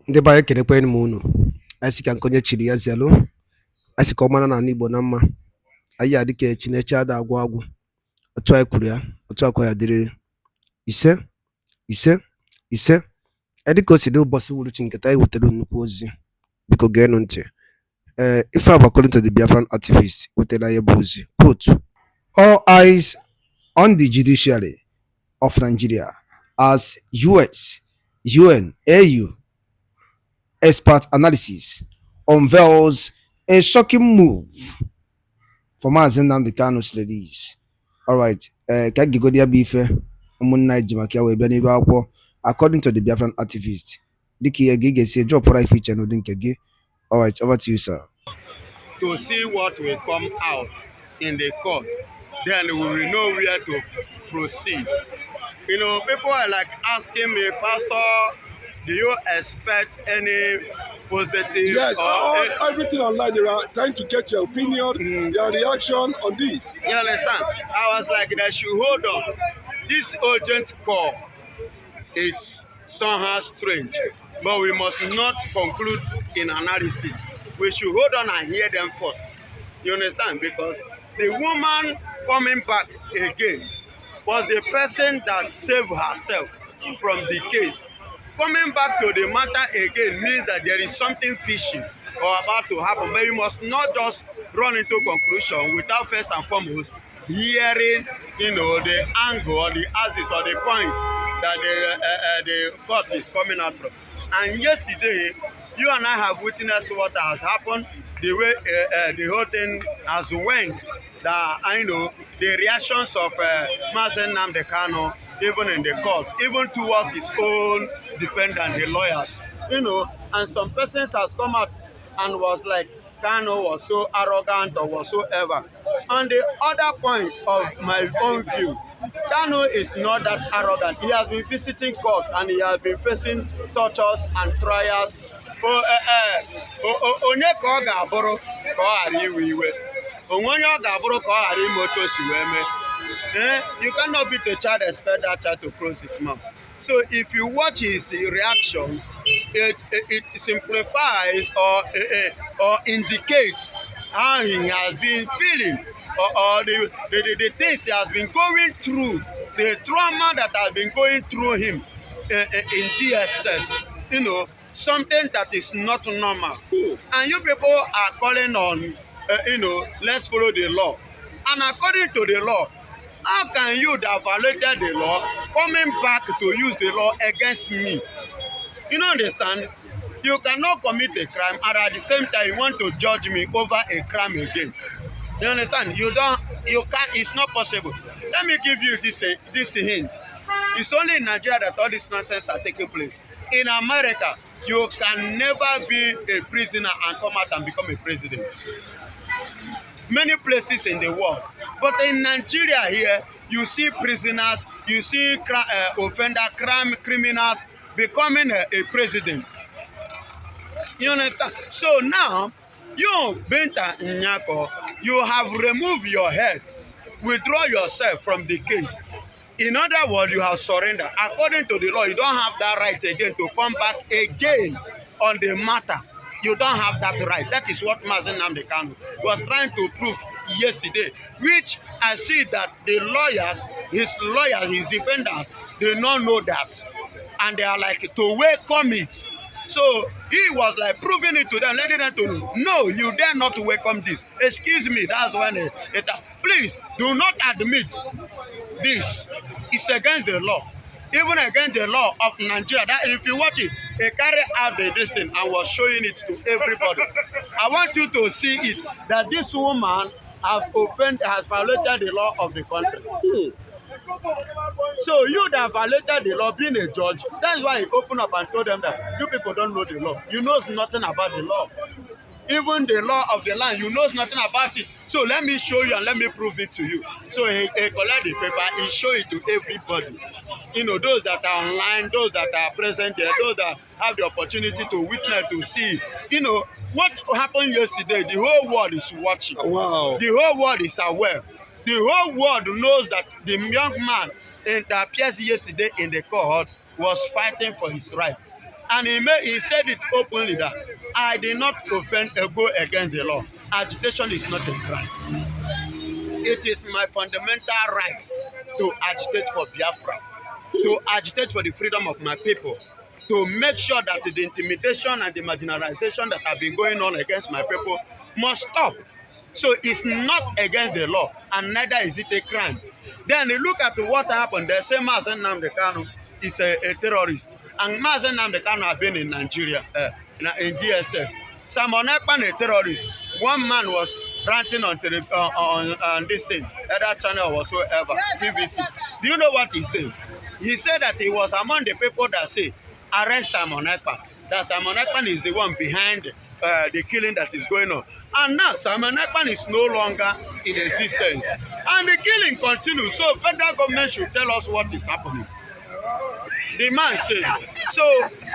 Ndị be anyị kenekwe m unu. Anyị sị ka nkonye chiri ya zelu. Anyị sị ka ọ mara na Igbo na mma. Anyị adị ka Chineke ada agwụ agwụ. Otu anyị kwuru ya, otu akwa ya dịrị. Ise, ise, ise. Edị ka o si dị ụbọchị uhuruchi nketa anyị wetara nnukwu ozi. Biko geenụ ntị. Ife a bụ according to the Biafran activist wetara ya bụ ozi. Quote, all eyes on the judiciary of Nigeria as US, UN, AU expert analysis unveils a shocking move for Mazi Nnamdi Kanu's release. All right, ka gigodi ya bụ ife ụmụnna ji maka ya wee bịa n'iru akwụkwọ according to the Biafran activist. Dịka ihe gị ga-esi drop right feature n'ụdị nke gị. All right, over to you, sir. To see what will come out in the court, then we will know where to proceed. You know, people are like asking me, Pastor, do you expect any positive? Yes, everything online, they are trying to get your opinion, their reaction on this. You understand? I was like, they should hold on. This urgent call is somehow strange, but we must not conclude in analysis. We should hold on and hear them first. You understand? Because the woman coming back again was the person that saved herself from the case. Coming back to the matter again means that there is something fishy or about to happen, but you must not just run into conclusion without first and foremost hearing, you know, the angle or the axis or the point that the court is coming out from. And yesterday, you and I have witnessed what has happened, the way the whole thing has went. That I know the reactions of Mazi Nnamdi Kanu, even in the court, even towards his own defendant, the lawyers, you know, and some persons has come out and was like, Kanu was so arrogant or whatsoever. On the other point of my own view, Kanu is not that arrogant. He has been visiting court and he has been facing tortures and trials. Onye ka ọ ga-abụrụ ka ọ ghara iwe iwe. Onye ọ ga-abụrụ ka ọ ghara ime otu o si wee mee. You cannot beat a child, expect that child to close his mouth. So if you watch his reaction, it simplifies or indicates how he has been feeling or the things he has been going through, the trauma that has been going through him in DSS, you know, something that is not normal. And you people are calling on, you know, let's follow the law. And according to the law, how can you that violated the law coming back to use the law against me? You don't understand? You cannot commit a crime and at the same time you want to judge me over a crime again. You understand? You can't, it's not possible. Let me give you this hint. It's only in Nigeria that all this nonsense are taking place. In America, you can never be a prisoner and come out and become a president. Many places in the world. But in Nigeria here, you see prisoners, you see crime criminals becoming a president. You understand? So now, you, Benta Nyako, you have removed your head, withdraw yourself from the case. In other words, you have surrendered. According to the law, you don't have that right again to come back again on the matter. You don't have that right. That is what Mazi Nnamdi Kanu was trying to prove yesterday, which I see that the lawyers, his defendants, they don't know that. And they are like, to welcome it. So he was like proving it to them, letting them to know, no, you dare not welcome this. Excuse me, that's when please do not admit this. It's against the law. Even against the law of Nigeria, that if you watch it, they carry out this thing and was showing it to everybody. I want you to see it, that this woman has violated the law of the country. So you that violated the law, being a judge, that's why he opened up and told them that you people don't know the law. You know nothing about the law. Even the law of the land, you know nothing about it. So let me show you and let me prove it to you. So he collect the paper, he show it to everybody. You know, those that are online, those that are present there, those that have the opportunity to witness, to see. You know, what happened yesterday, the whole world is watching. Wow. The whole world is aware. The whole world knows that the young man that appears yesterday in the court was fighting for his right. And he said it openly that I did not offend or go against the law. Agitation is not a crime. It is my fundamental right to agitate for Biafra, to agitate for the freedom of my people, to make sure that the intimidation and the marginalization that have been going on against my people must stop. So it's not against the law, and neither is it a crime. Then you look at what happened. They say Mazen Nnamdi Kanu is a terrorist. And Mazen Nnamdi Kanu have been in Nigeria, in DSS. Simon Ekpan, a terrorist. One man was ranting on this thing, other channel whatsoever, TVC. Do you know what he said? He said that he was among the people that say, arrest Simon Ekpan. That Simon Ekpan is the one behind the killing that is going on. And now Simon Ekpan is no longer in existence. And the killing continues. So federal government should tell us what is happening. The man said. So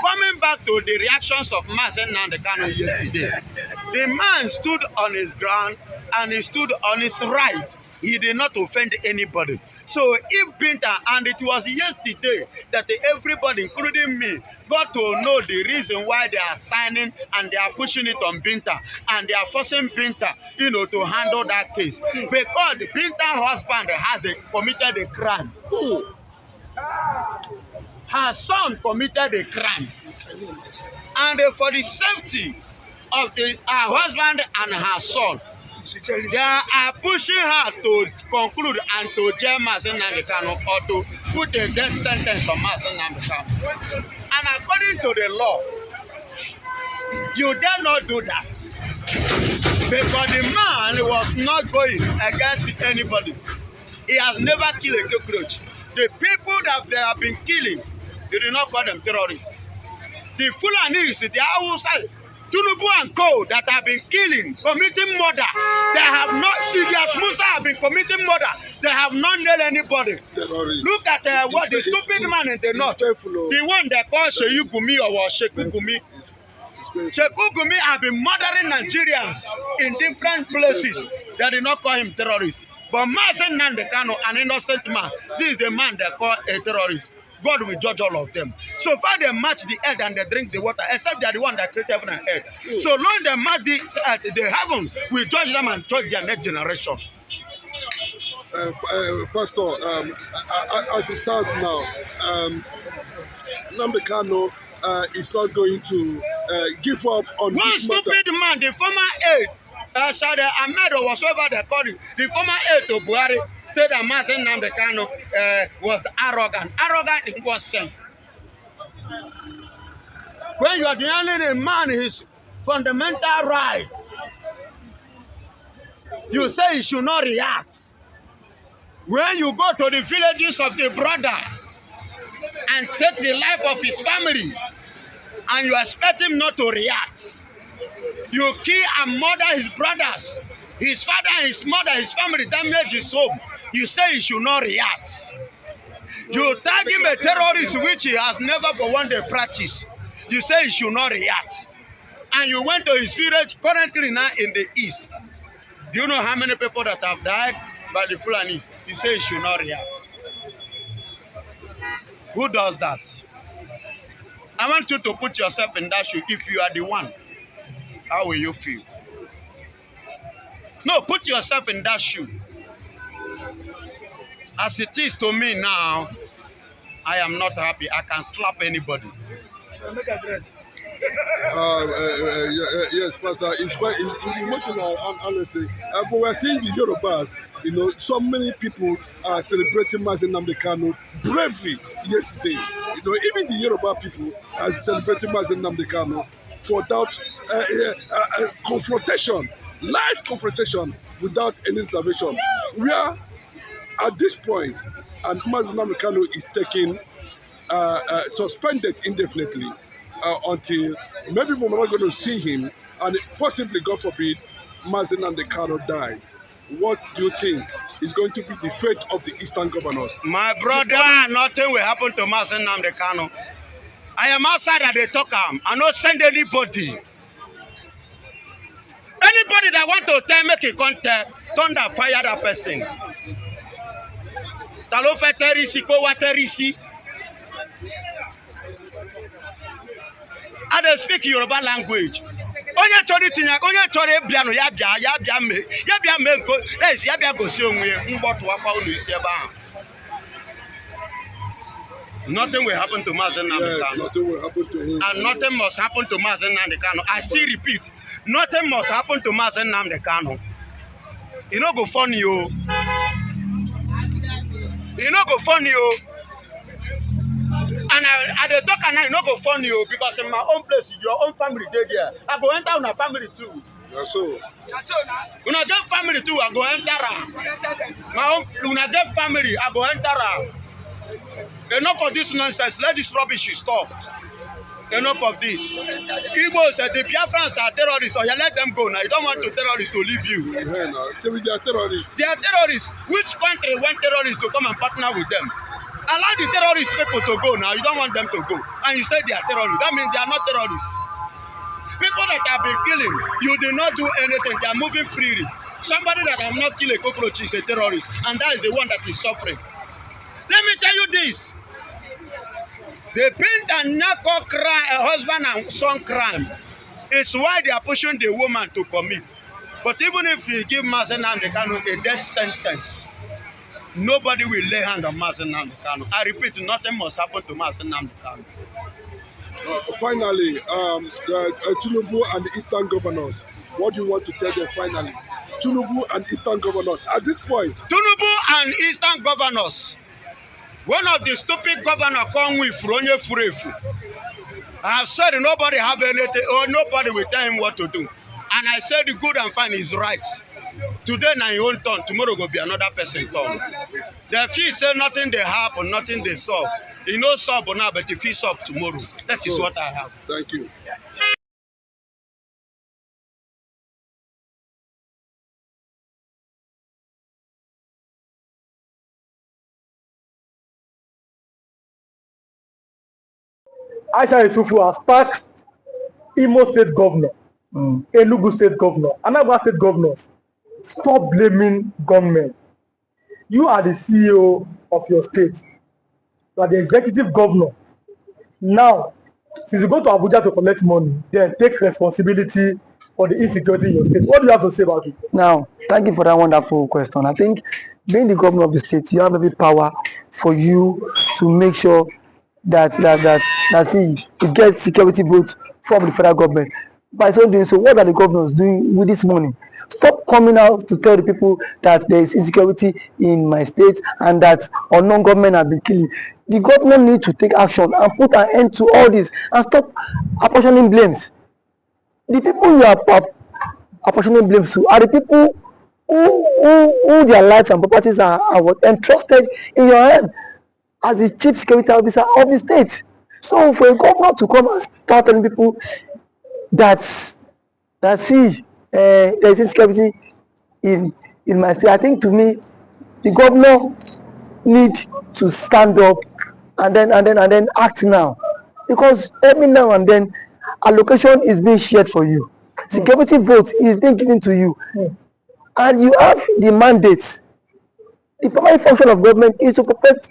coming back to the reactions of Mazen Nnamdi Kanu yesterday, the man stood on his ground and he stood on his right. He did not offend anybody. So if Binta, and it was yesterday that everybody, including me, got to know the reason why they are signing and they are pushing it on Binta and they are forcing Binta, to handle that case. Because the Binta husband has committed a crime. Her son committed a crime. And for the safety of her husband and her son, they are pushing her to conclude and to jail Mazen Nnamdi Kanu or to put a death sentence on Mazen Nnamdi Kanu. And according to the law, you dare not do that. Because the man was not going against anybody. He has never killed a cockroach. The people that they have been killing, they do not call them terrorists. The Fulanis, the outside, Tinubu and co that have been killing, committing murder, they have not, Sidious Musa have been committing murder, they have not nailed anybody. Terrorists. Look at what the stupid man in the north, the one they call Sheyu Gumi or Sheku Gumi. Sheku Gumi have been murdering Nigerians in different places. They did not call him terrorist. But Mazen Nnamdi Kanu, an innocent man, this is the man they call a terrorist. God will judge all of them. So far they match the earth and they drink the water, except they are the one that created heaven and earth. So long they match the earth, the heaven will judge them and judge their next generation. Pastor, as it stands now, Nnamdi Kanu is not going to give up on one this stupid matter. Man, the former aide, Shade Ahmed or whatsoever they call it, the former aide to Buhari said that Mazen Nnamdi Kanu was arrogant. Arrogant in what sense? When you are denying a man his fundamental rights, you say he should not react. When you go to the villages of the brother and take the life of his family, and you expect him not to react, you kill and murder his brothers, his father, his mother, his family, damage his home. You say he should not react. You tag him a terrorist which he has never for one day practiced. You say he should not react. And you went to his village currently now in the east. Do you know how many people that have died by the Fulanis? You say he should not react. Who does that? I want you to put yourself in that shoe. If you are the one, how will you feel? No, put yourself in that shoe. As it is to me now, I am not happy. I can slap anybody. Make address. Yes, Pastor, it's quite emotional, honestly. But we're seeing the Yorubas, so many people are celebrating Mazen Nnamdi Kanu bravely yesterday. Even the Yoruba people are celebrating Mazen Nnamdi Kanu without confrontation, live confrontation without any reservation. We are at this point, and Mazen Nnamdi Kanu is taken suspended indefinitely. Until maybe we're not going to see him, and possibly, God forbid, Mazen Nnamdi Kanu dies. What do you think is going to be the fate of the Eastern governors? My brother, nothing will happen to Mazen Nnamdi Kanu. I am outside and they talk. I don't send anybody. Anybody that want to tell, make a contact, thunder fire that person. Talo fe terisi ko wa terisi. I dey speak Yoruba language. Onye chọrọ itinye onye chọrọ ịbịa nụ ya bịa mee nko ya bịa gosi onwe ya mgbọtụ akwa ụlọ isi ebe ahụ. Nothing will happen to Mazi Nnamdi Kanu. Nothing will happen to him. And nothing must happen to Mazi Nnamdi Kanu. I still repeat, nothing must happen to Mazi Nnamdi Kanu. E no go funny o. E no go funny o. And I dey talk and I no go funny o because in my own place, your own family dey there. I go enter una family too. That's so. Una get family too, I go enter am. My own, una get family, I go enter am. Enough of this nonsense. Let this rubbish stop. Enough of this. Igbo said the Biafrans are terrorists, so you let them go now. You don't want the terrorists to leave you. Yeah, no. So they are terrorists. They are terrorists. Which country want terrorists to come and partner with them? Allow the terrorist people to go now. You don't want them to go. And you say they are terrorists. That means they are not terrorists. People that have been killing, you did not do anything. They are moving freely. Somebody that have not killed a cockroach is a terrorist. And that is the one that is suffering. Let me tell you this. The paint and narco crime, a husband and son crime, is why they are pushing the woman to commit. But even if you give Mazi Nnamdi Kanu a death sentence, nobody will lay hand on Mazi Nnamdi Kanu. I repeat, nothing must happen to Mazi Nnamdi Kanu. Finally, Tinubu and the Eastern governors, what do you want to tell them finally? Tinubu and Eastern governors, at this point. Tinubu and Eastern governors, one of the stupid governors come with Fronye Furefu. I have said nobody have anything, or nobody will tell him what to do. And I said the good and fine is right. Today na your own turn, tomorrow go be another person turn. The fee say nothing they happen, nothing they solve. You know solve now, but if he solve tomorrow. That is what I have. Thank you. Aisha Isufu has tasked Imo State Governor, Enugu State Governor, Anambra State Governors. Stop blaming gunmen. You are the CEO of your state. You are the executive governor. Now, since you go to Abuja to collect money, then take responsibility for the insecurity in your state. What do you have to say about it? Now, thank you for that wonderful question. I think being the governor of the state, you have every power for you to make sure that you get security votes from the federal government. By so doing so, what are the governors doing with this money? Stop coming out to tell the people that there is insecurity in my state and that unknown government have been killing. The government need to take action and put an end to all this and stop apportioning blames. The people you are apportioning blames to are the people who their lives and properties are entrusted in your hand as the chief security officer of the state. So for a governor to come and start telling people that see there is insecurity in my state, I think to me the governor need to stand up and then act now, because every now and then allocation is being shared for you, security vote is being given to you, and you have the mandate. The primary function of government is to protect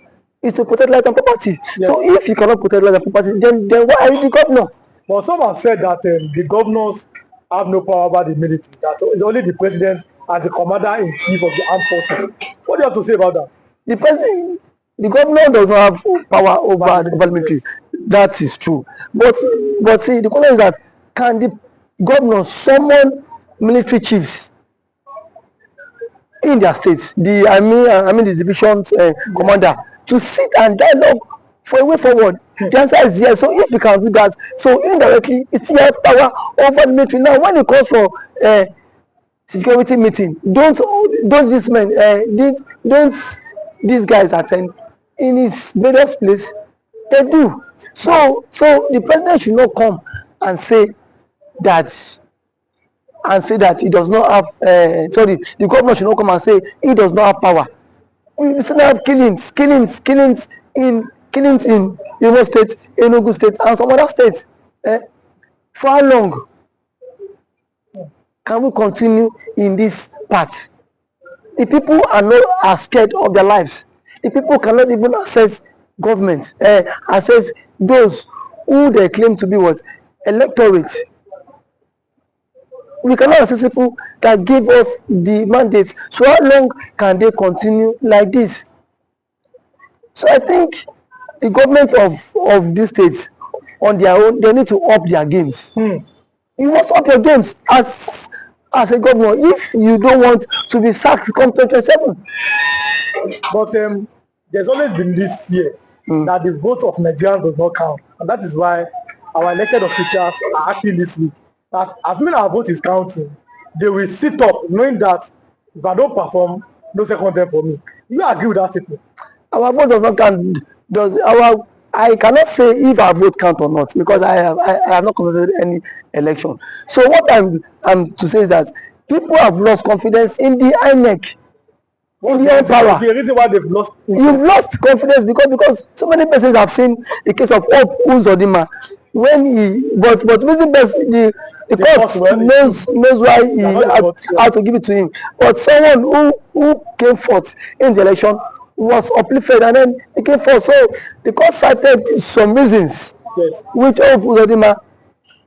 life and property. Yes. So if you cannot protect life and property, then why are you the governor? But some have said that the governors have no power over the military. That it's only the president as the commander-in-chief of the armed forces. What do you have to say about that? The governor does not have power over the military. That is true. But see, the question is that can the governor summon military chiefs in their states, the division's commander, to sit and dialogue for a way forward? The answer is yes. So if you can do that, so indirectly it's still have power over the military. Now when it calls for security meeting, don't these men don't these guys attend in his various place? They do. So the president should not come and say that he does not have the governor should not come and say he does not have power. We still have killings in Imo State, Enugu State, and some other states. For how long can we continue in this path? The people are scared of their lives. The people cannot even access government, access those who they claim to be electorate. We cannot assess people that gave us the mandate. So how long can they continue like this? So I think the government of these states on their own, they need to up their games. You must up your games as a governor if you don't want to be sacked come 2027. But there's always been this fear that the votes of Nigerians does not count, and that is why our elected officials are acting this week. That assuming our vote is counting, they will sit up knowing that if I don't perform, no second term for me. You agree with that statement? Our vote does not count. I cannot say if our vote count or not because I have not conducted any election. So what I'm to say is that people have lost confidence in the INEC. In the power. The reason why they've lost You've lost confidence because so many persons have seen the case of Hope Uzodinma when he but reason best the court knows why he had to give it to him. But someone who came forth in the election was uplifted and then he came forth. So the court cited some reasons which Hope Uzodinma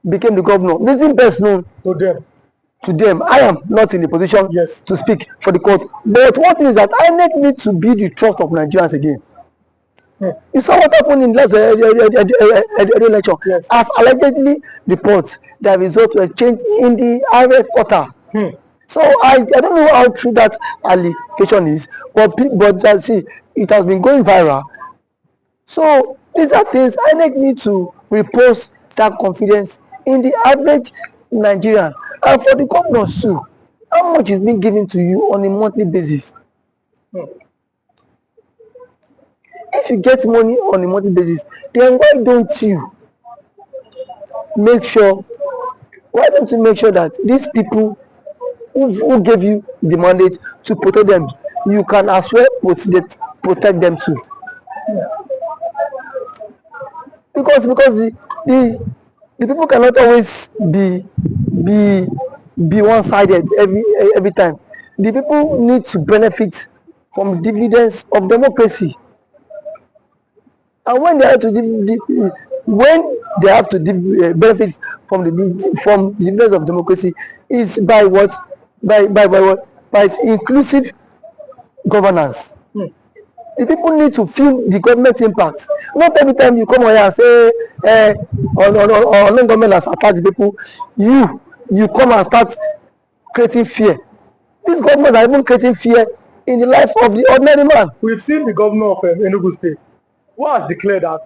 became the governor. Reason best known to them. I am not in the position to speak for the court. But one thing is that INEC needs to be the trust of Nigerians again. You saw what happened in last election. As allegedly reports, the result was changed in the IRF quarter. So I don't know how true that allegation is, but see, it has been going viral. So these are things INEC need to repose that confidence in the average Nigerian. And for the governors too, how much is being given to you on a monthly basis? If you get money on a monthly basis, then why don't you make sure that these people who gave you the mandate to protect them, you can as well protect them too? Because the people cannot always be one-sided every time. The people need to benefit from dividends of democracy, and when they have to benefit from the dividends of democracy is by what? By inclusive governance. The people need to feel the government impact. Not every time you come on here and say on government has attacked the people, you come and start creating fear. These governments are even creating fear in the life of the ordinary man. We've seen the governor of Enugu State who has declared that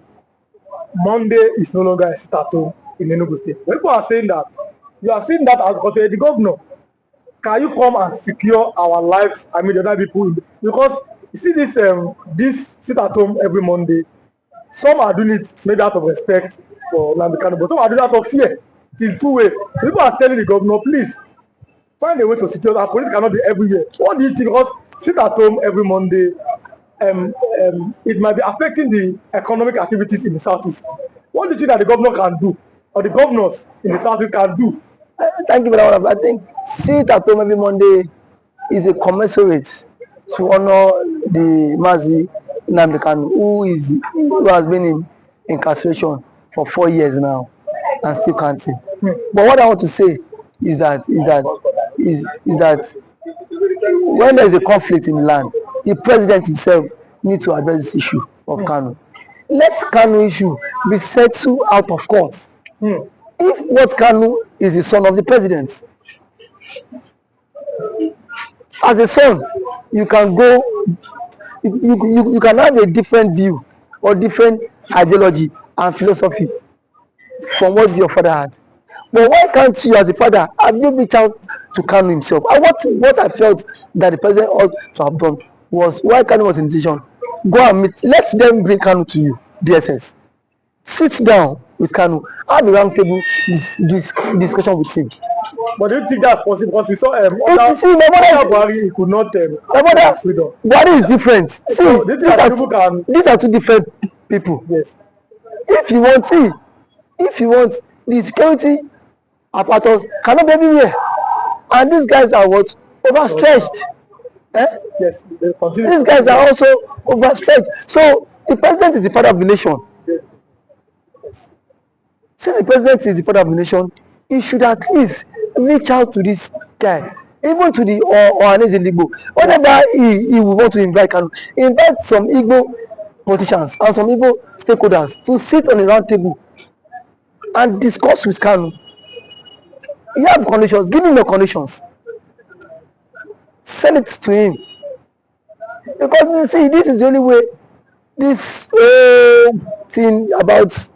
Monday is no longer a sit-at-home in Enugu State. When people are saying that, you are saying that as because you're the governor. Can you come and secure our lives? I mean, the other people, because you see this sit-at-home every Monday. Some are doing it maybe out of respect for Nnamdi Kanu, but some are doing it out of fear. It is two ways. People are telling the governor, please find a way to secure that. Police cannot be everywhere. What do you think? Because sit at home every Monday, it might be affecting the economic activities in the southeast. What do you think that the governor can do, or the governors in the southeast can do? Thank you very much. I think sit at home every Monday is a commensurate to honor the Mazi Nnamdi Kanu, who has been in incarceration for 4 years now and still counting. But what I want to say is that when there is a conflict in the land, the president himself needs to address this issue of Kanu. Let Kanu issue be settled out of court. If what Kanu is the son of the president, as a son, you can go, you can have a different view or different ideology and philosophy from what your father had. But why can't you, as a father, have you reached out to Kanu himself? And what I felt that the president ought to have done was, why Kanu was in decision, go and meet, let them bring Kanu to you, DSS. Sit down with Kanu, have a round table discussion with him. But do you think that's possible? Because we saw Buhari could not freedom. Buhari is different. See, So, these are two different people. Yes. If you want the security apparatus cannot be everywhere, and these guys are what? Overstretched. Yes. These guys are also overstretched. So the president is the father of the nation. Yes. since the president is the father of the nation, he should at least reach out to this guy, even to the Ohaneze Igbo. Whenever he will want to invite Kanu, invite some Igbo politicians and some Igbo stakeholders to sit on a round table and discuss with Kanu. You have conditions, give him your conditions. Send it to him. Because you see, this is the only way this thing about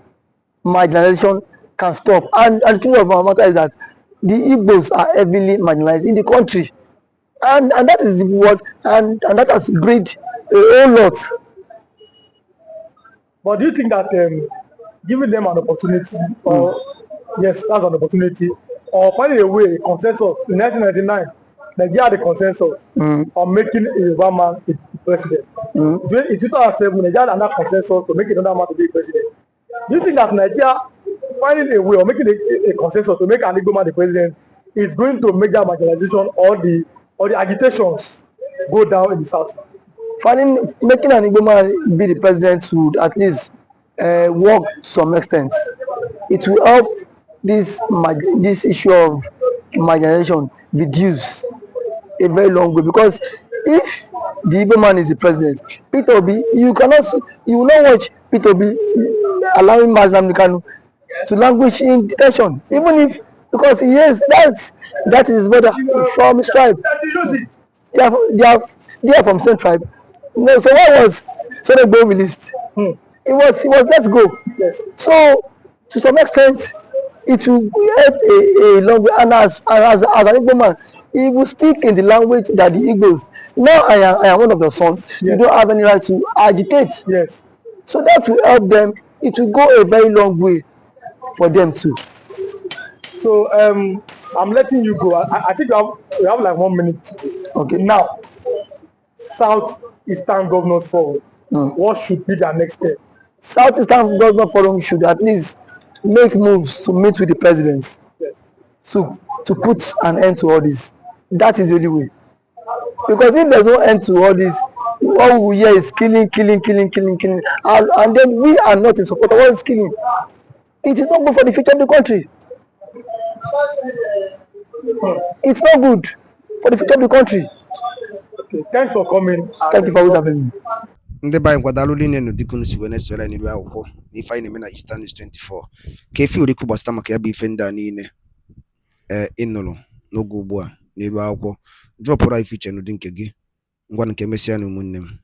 marginalization can stop. And the truth of our matter is that the Igbos are heavily marginalized in the country. And that is what, and that has breed a whole lot. But do you think that giving them an opportunity, or yes, that's an opportunity, or finding a way, a consensus in 1999, Nigeria had a consensus on making a Yoruba man a president. In 2007, Nigeria had another consensus to make another man to be president. Do you think that Nigeria finding a way or making a consensus to make an Igbo man the president is going to make that marginalization or the agitations go down in the south? Making an Igbo man be the president would at least work to some extent. It will help this issue of marginalization reduce a very long way, because if the Igbo man is the president, Peter Obi, you will not watch Peter Obi allowing Mazi Kanu to languish in detention, even if, because yes, that is his brother from his tribe. They are from same tribe. No, so why was Senegbo released? It was let's go. Yes. So to some extent, it will help a long way. And as an Igbo man, he will speak in the language that the Igbos. Now I am one of your sons. Yes. You don't have any right to agitate. Yes. So that will help them. It will go a very long way for them too. So I'm letting you go. I think we have like 1 minute. Okay. Now, Southeastern Governors Forum. What should be their next step? Southeastern Governors Forum should at least make moves to meet with the presidents. Yes. To put an end to all this. That is the only way. Because if there's no end to all this, all we hear is killing. And then we are not in support of all this killing. It is not good for the future of the country. It's not good for the future of the country. Okay, thanks for coming. Thank you for always having me. Ndị be anyị kwadalụ niile n'ụdịkunu si wee na-esore anyị n'iru akwụkwọ na ife anyị na-eme na Eastern News 24 ka efi uriku gbasata maka ya bụ ife ndị a niile ịnụrụ n'oge ugbu a n'iru akwụkwọ dropụrụ anyị fiche n'ụdị nke gị ngwa nke emesịa na ụmụnne m.